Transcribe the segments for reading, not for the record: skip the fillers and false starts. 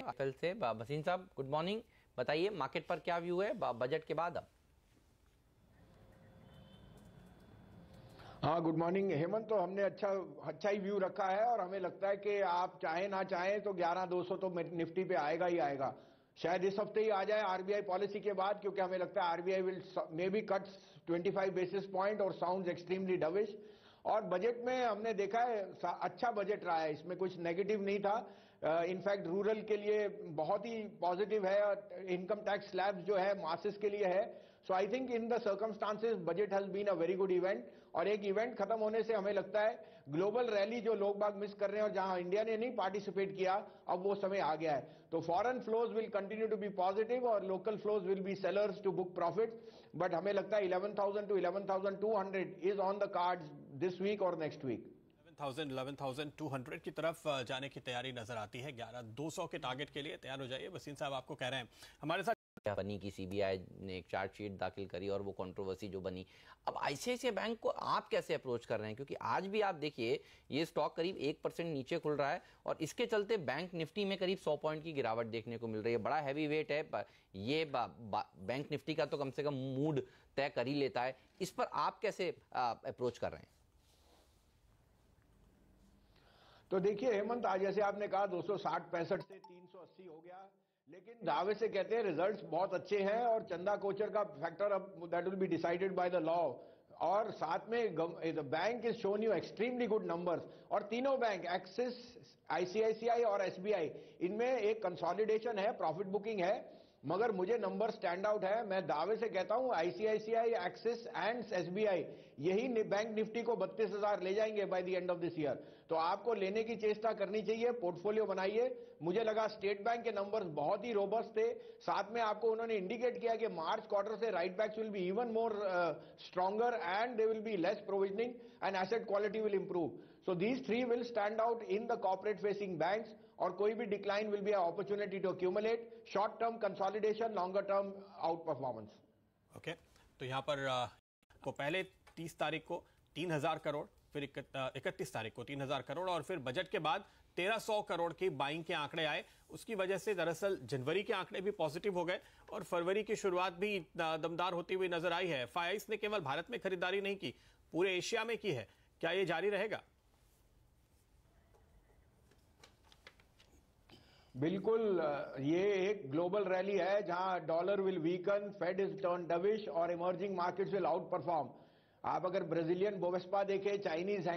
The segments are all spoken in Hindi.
आईएफएल से भसीन साहब, गुड मॉर्निंग। बताइए मार्केट पर क्या व्यू है बजट के बाद? अब हाँ, गुड मॉर्निंग हेमंत। तो हमने अच्छा ही व्यू रखा है और हमें लगता है कि आप चाहे ना चाहें तो 11,200 तो निफ्टी पे आएगा ही आएगा। शायद इस हफ्ते ही आ जाए आरबीआई पॉलिसी के बाद, क्योंकि हमें लगता है RBI will may be cut 25 basis point और साउंड एक्सट्रीमली डविश। और बजट में हमने देखा है अच्छा बजट रहा है, इसमें कुछ नेगेटिव नहीं था। इनफैक्ट रूरल के लिए बहुत ही पॉजिटिव है, इनकम टैक्स स्लैब्स जो है मासेस के लिए है। So I think in the circumstances budget has been a very good event. और एक इवेंट खत्म होने से हमें लगता है ग्लोबल रैली जो लोग बाग मिस कर रहे हैं और जहां इंडिया ने नहीं पार्टिसिपेट किया, अब वो समय आ गया है। तो foreign flows will continue to be positive और local flows will be sellers to book profit. But हमें लगता है 11,000 to 11,200 is on the cards this week और नेक्स्ट वीक। 11,200 की तरफ जाने की तैयारी नजर आती है। 11,200 के टारगेट के लिए तैयार हो जाइए। वसीम साहब आपको कह रहे हैं हमारे साथ बनी की सीबीआई ने एक चार्जशीट दाखिल करी और वो कंट्रोवर्सी जो बनी, अब आईसीआईसीआई बैंक को आप कैसे अप्रोच कर रहे हैं? क्योंकि आज भी आप देखिए ये स्टॉक करीब 1% नीचे खुल रहा है और इसके चलते बैंक निफ्टी में करीब 100 पॉइंट की गिरावट देखने को मिल रही है। बड़ा हैवी वेट है ये बैंक निफ्टी का, तो कम से कम मूड तय कर ही लेता है। इस पर आप कैसे अप्रोच कर रहे हैं? तो देखिए हेमंत, आज जैसे आपने कहा 260-65 से 380 हो गया, लेकिन दावे से कहते हैं रिजल्ट्स बहुत अच्छे हैं और चंदा कोचर का फैक्टर अब that will be decided by the law. और साथ में the bank is shown you extremely good numbers. और तीनों बैंक एक्सिस, आईसीआईसीआई और एसबीआई, इनमें एक कंसोलिडेशन है, प्रॉफिट बुकिंग है। मगर मुझे नंबर स्टैंड आउट है। मैं दावे से कहता हूं आईसीआईसीआई, एक्सिस एंड एसबीआई यही बैंक निफ्टी को 32,000 ले जाएंगे by the end of this year. तो आपको लेने की चेष्टा करनी चाहिए, पोर्टफोलियो बनाइए। मुझे लगा स्टेट बैंक के नंबर्स बहुत ही रोबस्ट थे। साथ में आपको उन्होंने इंडिकेट किया कि मार्च क्वार्टर से write backs will be even more stronger and they will be less provisioning and asset quality will improve. So these three will stand out in the corporate facing banks. और कोई भी decline will be a opportunity to accumulate short term consolidation, longer term outperformance. Okay, तो यहां पर को पहले 30 तारीख को 3,000 करोड़, फिर 31 तारीख को 3,000 करोड़ और फिर बजट के बाद 1,300 करोड़ की बाइंग के आंकड़े आए। उसकी वजह से दरअसल जनवरी के आंकड़े भी पॉजिटिव हो गए और फरवरी की शुरुआत भी दमदार होती हुई नजर आई है। FIIs ने केवल भारत में खरीदारी नहीं की, पूरे एशिया में की है। क्या यह जारी रहेगा? बिल्कुल, ये एक ग्लोबल रैली है जहां dollar will weaken, Fed is turn dovish और emerging markets will outperform. आप अगर ब्राजीलियन बोवेस्पा देखे, चाइनीज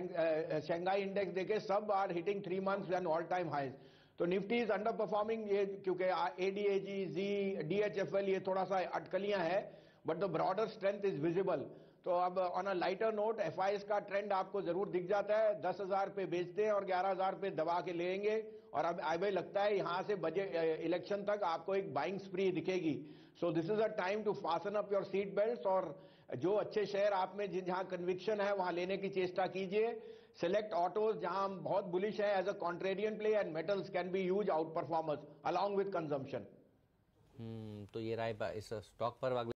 शंघाई इंडेक्स देखे, सब are hitting 3 months and all time highs. तो निफ्टी इज अंडर परफॉर्मिंग, ये क्योंकि एडीएजी, जी, डीएचएफएल ये थोड़ा सा अटकलियां है, but the broader strength is visible. तो अब on a lighter note FIS का ट्रेंड आपको जरूर दिख जाता है। 10,000 पे बेचते हैं और 11,000 पे दबा के लेंगे। और अब हमें लगता है यहां से बजट इलेक्शन तक आपको एक बाइंग स्प्री दिखेगी। So this is a time to fasten up your seat belt और जो अच्छे शेयर आप में जहां कन्विक्शन है वहां लेने की चेष्टा कीजिए। सेलेक्ट ऑटोज जहां हम बहुत बुलिश है as a contrarian play, and metals can be huge outperformers along with consumption. तो ये राय इस स्टॉक पर अगले